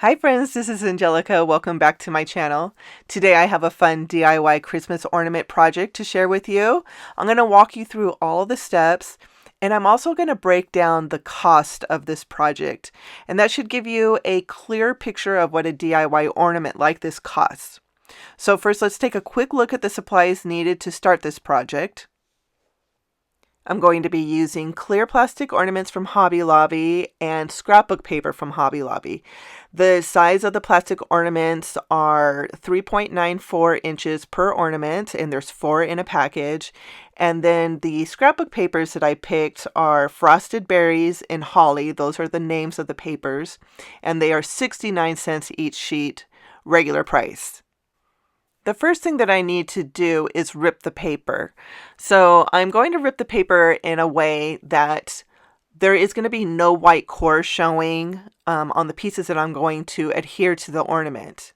Hi friends, this is Angelica. Welcome back to my channel. Today I have a fun DIY Christmas ornament project to share with you. I'm going to walk you through all the steps, and I'm also going to break down the cost of this project. And that should give you a clear picture of what a DIY ornament like this costs. So first, let's take a quick look at the supplies needed to start this project. I'm going to be using clear plastic ornaments from Hobby Lobby and scrapbook paper from Hobby Lobby. The size of the plastic ornaments are 3.94 inches per ornament, and there's 4 in a package. And then the scrapbook papers that I picked are Frosted Berries and Holly. Those are the names of the papers, and they are 69 cents each sheet, regular price. The first thing that I need to do is rip the paper. So I'm going to rip the paper in a way that there is going to be no white core showing on the pieces that I'm going to adhere to the ornament.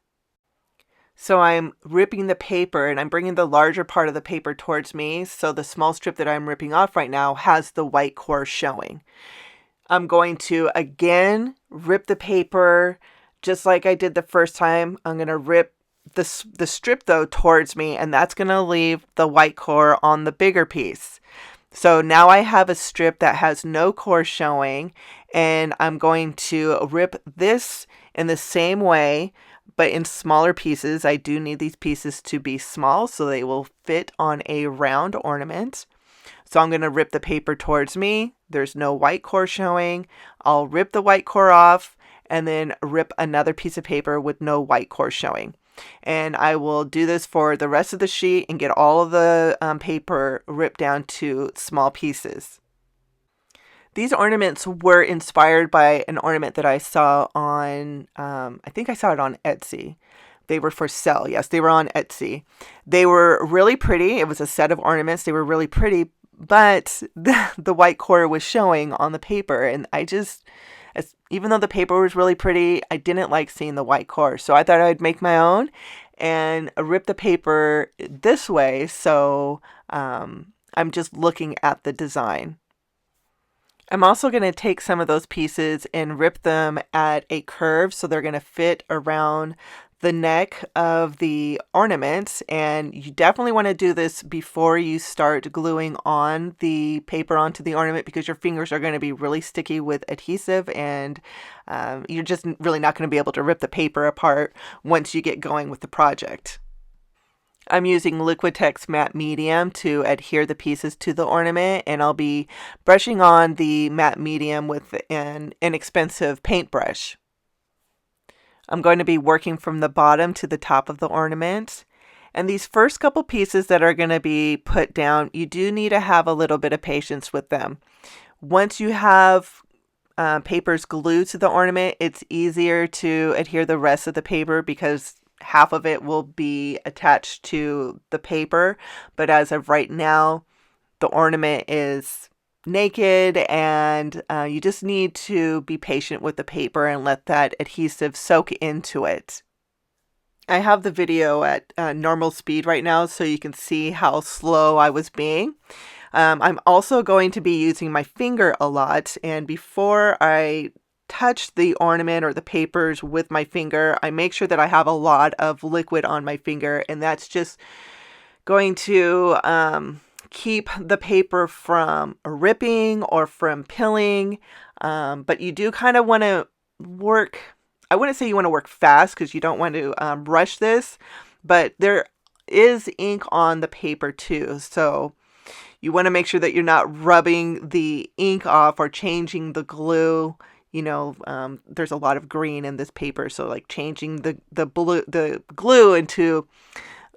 So I'm ripping the paper and I'm bringing the larger part of the paper towards me. So the small strip that I'm ripping off right now has the white core showing. I'm going to again rip the paper just like I did the first time. I'm going to rip the strip though towards me, and that's going to leave the white core on the bigger piece. So now I have a strip that has no core showing, and I'm going to rip this in the same way but in smaller pieces. I do need these pieces to be small so they will fit on a round ornament. So I'm going to rip the paper towards me. There's no white core showing. I'll rip the white core off and then rip another piece of paper with no white core showing. And I will do this for the rest of the sheet and get all of the paper ripped down to small pieces. These ornaments were inspired by an ornament that I saw on, I think I saw it on Etsy. They were for sale. Yes, they were on Etsy. They were really pretty. It was a set of ornaments. They were really pretty, but the white core was showing on the paper. And even though the paper was really pretty, I didn't like seeing the white core. So I thought I'd make my own and rip the paper this way. So I'm just looking at the design. I'm also going to take some of those pieces and rip them at a curve so they're going to fit around the neck of the ornament. And you definitely want to do this before you start gluing on the paper onto the ornament, because your fingers are going to be really sticky with adhesive, and you're just really not going to be able to rip the paper apart once you get going with the project. I'm using Liquitex matte medium to adhere the pieces to the ornament, and I'll be brushing on the matte medium with an inexpensive paintbrush. I'm going to be working from the bottom to the top of the ornament. And these first couple pieces that are going to be put down, you do need to have a little bit of patience with them. Once you have papers glued to the ornament, it's easier to adhere the rest of the paper because half of it will be attached to the paper. But as of right now, the ornament is naked, and you just need to be patient with the paper and let that adhesive soak into it. I have the video at normal speed right now so you can see how slow I was being. I'm also going to be using my finger a lot, and before I touch the ornament or the papers with my finger, I make sure that I have a lot of liquid on my finger, and that's just going to keep the paper from ripping or from pilling. But you do kind of want to work, I wouldn't say you want to work fast because you don't want to rush this, but there is ink on the paper too. So you want to make sure that you're not rubbing the ink off or changing the glue. There's a lot of green in this paper, so like changing the glue into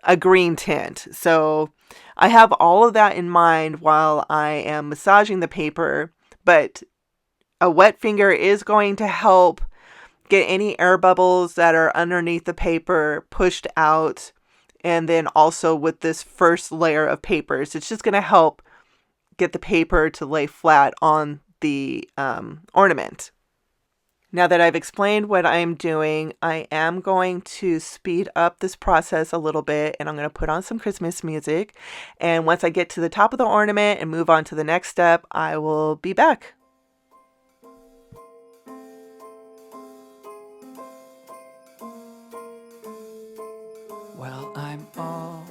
a green tint. So I have all of that in mind while I am massaging the paper, but a wet finger is going to help get any air bubbles that are underneath the paper pushed out. And then also with this first layer of papers, it's just going to help get the paper to lay flat on the ornament. Now that I've explained what I'm doing, I am going to speed up this process a little bit, and I'm going to put on some Christmas music. And once I get to the top of the ornament and move on to the next step, I will be back. Well, I'm all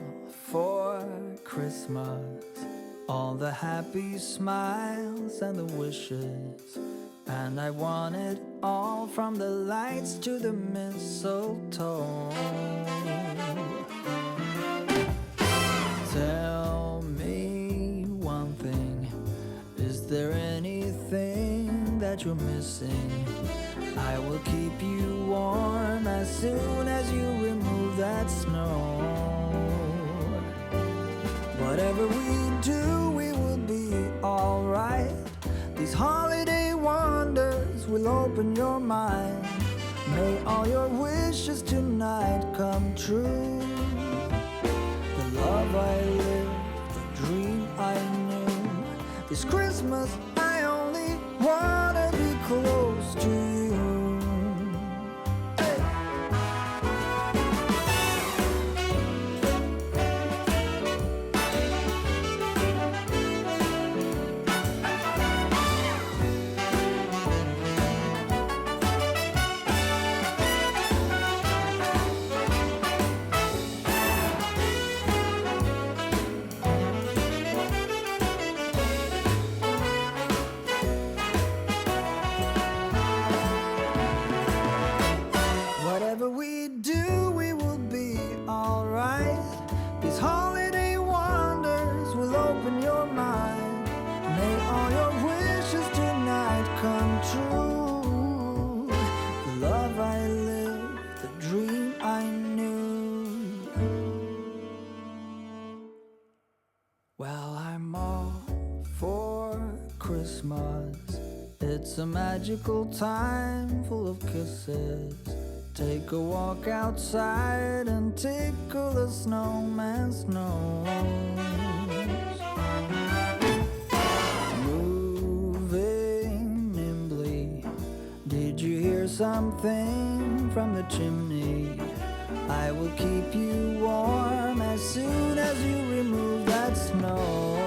for Christmas, all the happy smiles and the wishes, and I want it all, from the lights to the mistletoe. Tell me one thing, is there anything that you're missing? I will keep you warm as soon as you remove that snow. Whatever we do, we will be alright. These holiday wonders will open your mind. May all your wishes tonight come true. The love I lived, the dream I knew. This Christmas I only wanna be close to you. Whatever we do, we will be alright. These holiday wonders will open your mind. May all your wishes tonight come true. The love I lived, the dream I knew. Well, I'm all for Christmas. It's a magical time full of kisses. Take a walk outside and tickle the snowman's nose. Moving nimbly, did you hear something from the chimney? I will keep you warm as soon as you remove that snow.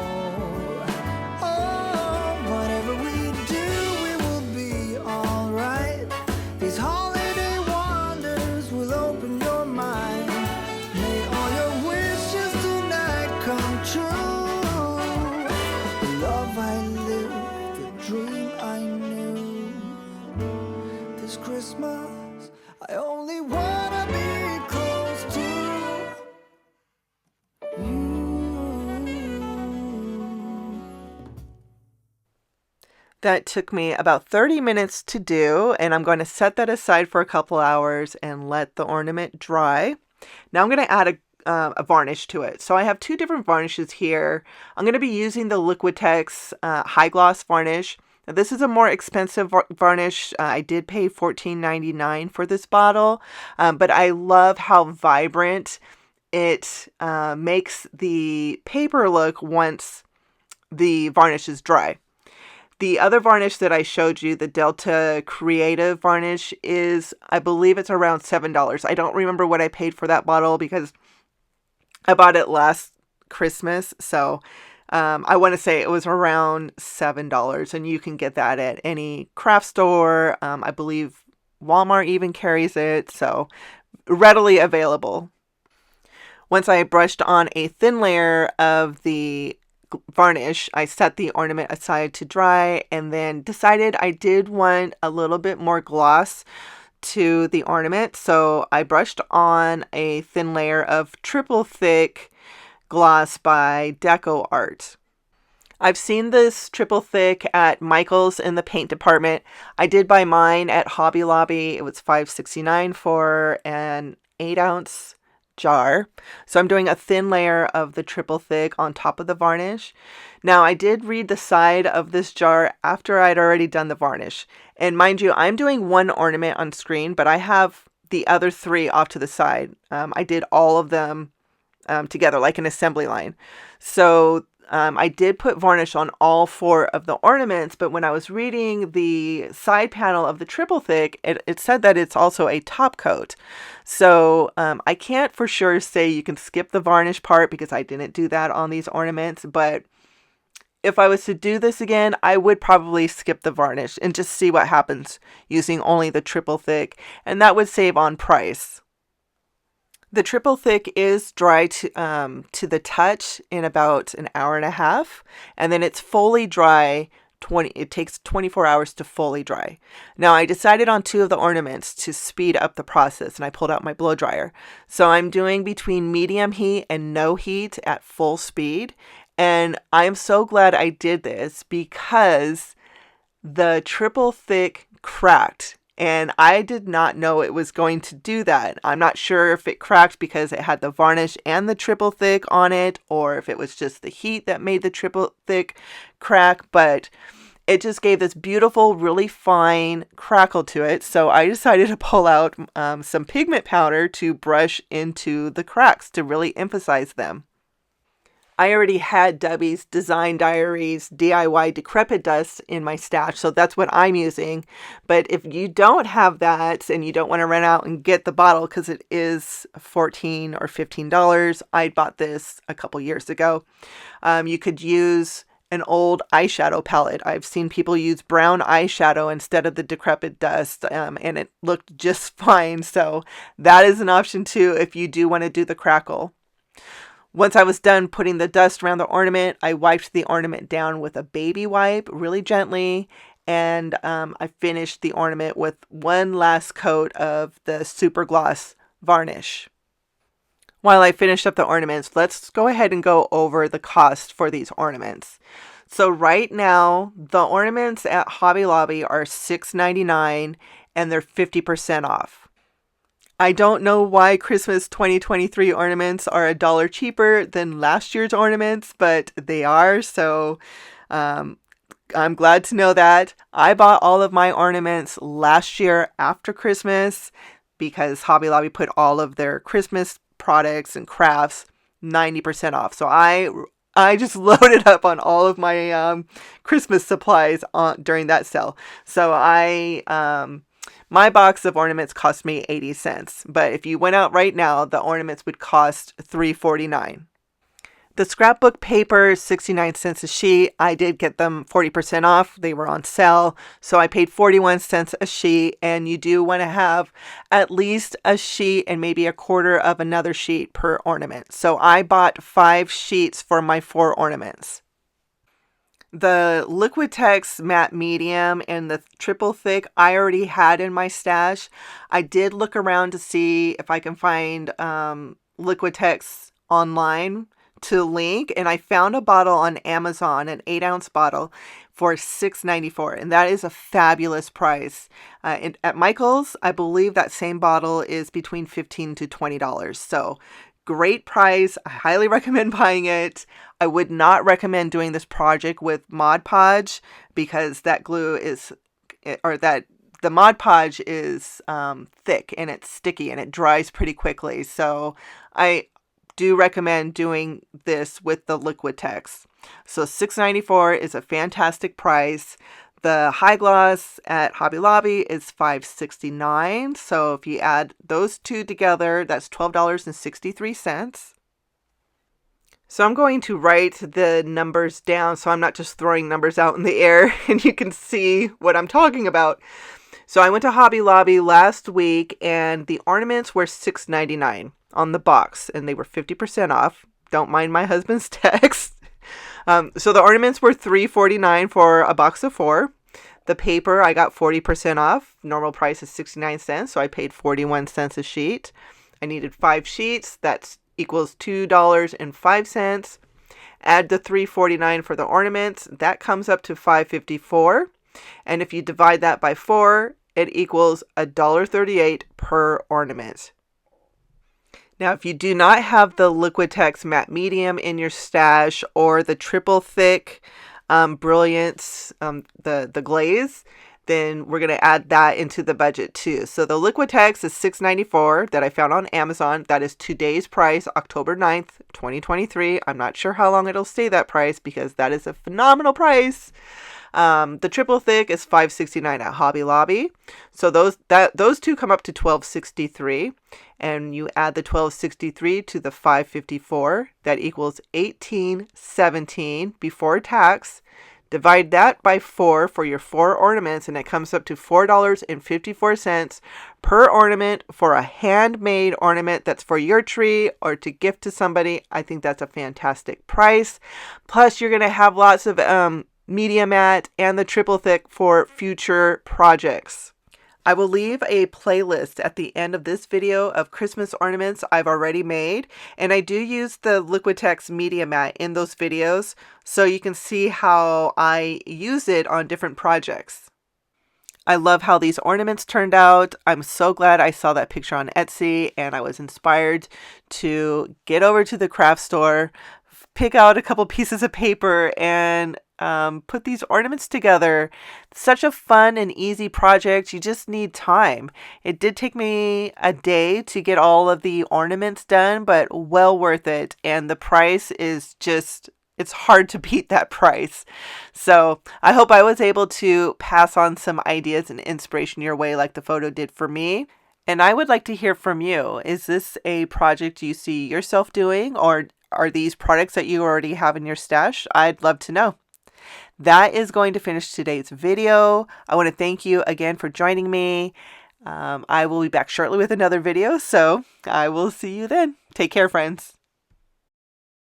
Oh, whatever we do, we will be alright. These holiday wonders will open your mind. May all your wishes tonight come true. The love I lived, the dream I knew. This Christmas I only wanna be close to you. That took me about 30 minutes to do, and I'm going to set that aside for a couple hours and let the ornament dry. Now I'm going to add a varnish to it. So I have two different varnishes here. I'm going to be using the Liquitex High Gloss Varnish. Now, this is a more expensive varnish. I did pay $14.99 for this bottle, but I love how vibrant it makes the paper look once the varnish is dry. The other varnish that I showed you, the Delta Creative Varnish, is, I believe it's around $7. I don't remember what I paid for that bottle because I bought it last Christmas. So I want to say it was around $7, and you can get that at any craft store. I believe Walmart even carries it, so readily available. Once I brushed on a thin layer of the varnish, I set the ornament aside to dry and then decided I did want a little bit more gloss to the ornament. So I brushed on a thin layer of triple thick gloss by Deco Art. I've seen this triple thick at Michael's in the paint department. I did buy mine at Hobby Lobby. It was $5.69 for an 8-ounce jar. So I'm doing a thin layer of the triple thick on top of the varnish. Now, I did read the side of this jar after I'd already done the varnish. And mind you, I'm doing one ornament on screen, but I have the other three off to the side. I did all of them together, like an assembly line. So I did put varnish on all 4 of the ornaments, but when I was reading the side panel of the triple thick, it said that it's also a top coat. So I can't for sure say you can skip the varnish part because I didn't do that on these ornaments, but if I was to do this again, I would probably skip the varnish and just see what happens using only the triple thick, and that would save on price. The triple thick is dry to the touch in about an hour and a half, and then it's fully dry. It takes 24 hours to fully dry. Now I decided on two of the ornaments to speed up the process, and I pulled out my blow dryer. So I'm doing between medium heat and no heat at full speed. And I'm so glad I did this because the triple thick cracked, and I did not know it was going to do that. I'm not sure if it cracked because it had the varnish and the triple thick on it, or if it was just the heat that made the triple thick crack, but it just gave this beautiful, really fine crackle to it. So I decided to pull out some pigment powder to brush into the cracks to really emphasize them. I already had Debbie's Design Diaries DIY Decrepit Dust in my stash, so that's what I'm using. But if you don't have that and you don't want to run out and get the bottle because it is $14 or $15, I bought this a couple years ago. You could use an old eyeshadow palette. I've seen people use brown eyeshadow instead of the Decrepit Dust, and it looked just fine. So that is an option too if you do want to do the crackle. Once I was done putting the dust around the ornament, I wiped the ornament down with a baby wipe really gently, and I finished the ornament with one last coat of the super gloss varnish. While I finished up the ornaments, let's go ahead and go over the cost for these ornaments. So right now, the ornaments at Hobby Lobby are $6.99 and they're 50% off. I don't know why Christmas 2023 ornaments are $1 cheaper than last year's ornaments, but they are, so I'm glad to know that. I bought all of my ornaments last year after Christmas because Hobby Lobby put all of their Christmas products and crafts 90% off. So I just loaded up on all of my Christmas supplies during that sale. So my box of ornaments cost me 80 cents, but if you went out right now, the ornaments would cost $3.49. The scrapbook paper, 69 cents a sheet. I did get them 40% off. They were on sale, so I paid 41 cents a sheet, and you do want to have at least a sheet and maybe a quarter of another sheet per ornament. So I bought 5 sheets for my 4 ornaments. The Liquitex matte medium and the triple thick I already had in my stash. I did look around to see if I can find Liquitex online to link, and I found a bottle on Amazon, an 8-ounce bottle for $6.94, and that is a fabulous price. At Michael's, I believe that same bottle is between $15 to $20. So great price. I highly recommend buying it. I would not recommend doing this project with Mod Podge because that glue is, or that the Mod Podge is thick and it's sticky and it dries pretty quickly. So I do recommend doing this with the Liquitex. So $6.94 is a fantastic price. The high gloss at Hobby Lobby is $5.69. So if you add those two together, that's $12.63. So I'm going to write the numbers down so I'm not just throwing numbers out in the air and you can see what I'm talking about. So I went to Hobby Lobby last week and the ornaments were $6.99 on the box and they were 50% off. Don't mind my husband's text. So the ornaments were $3.49 for a box of 4. The paper I got 40% off. Normal price is 69 cents, so I paid 41 cents a sheet. I needed 5 sheets. That equals $2.05. Add the $3.49 for the ornaments. That comes up to $5.54. And if you divide that by 4, it equals $1.38 per ornament. Now, if you do not have the Liquitex matte medium in your stash or the triple thick brilliance, the glaze, then we're going to add that into the budget too. So the Liquitex is $6.94 that I found on Amazon. That is today's price, October 9th, 2023. I'm not sure how long it'll stay that price because that is a phenomenal price. The triple thick is $5.69 at Hobby Lobby. So those two come up to $12.63, and you add the $12.63 to the $5.54. That equals $18.17 before tax. Divide that by 4 for your 4 ornaments, and it comes up to $4.54 per ornament for a handmade ornament that's for your tree or to gift to somebody. I think that's a fantastic price. Plus, you're going to have lots of media mat and the triple thick for future projects. I will leave a playlist at the end of this video of Christmas ornaments I've already made, and I do use the Liquitex media mat in those videos so you can see how I use it on different projects. I love how these ornaments turned out. I'm so glad I saw that picture on Etsy and I was inspired to get over to the craft store, pick out a couple pieces of paper, and put these ornaments together. Such a fun and easy project. You just need time. It did take me a day to get all of the ornaments done, but well worth it. And the price is just, it's hard to beat that price. So I hope I was able to pass on some ideas and inspiration your way like the photo did for me. And I would like to hear from you. Is this a project you see yourself doing, or are these products that you already have in your stash? I'd love to know. That is going to finish today's video. I want to thank you again for joining me. I will be back shortly with another video, so I will see you then. Take care, friends.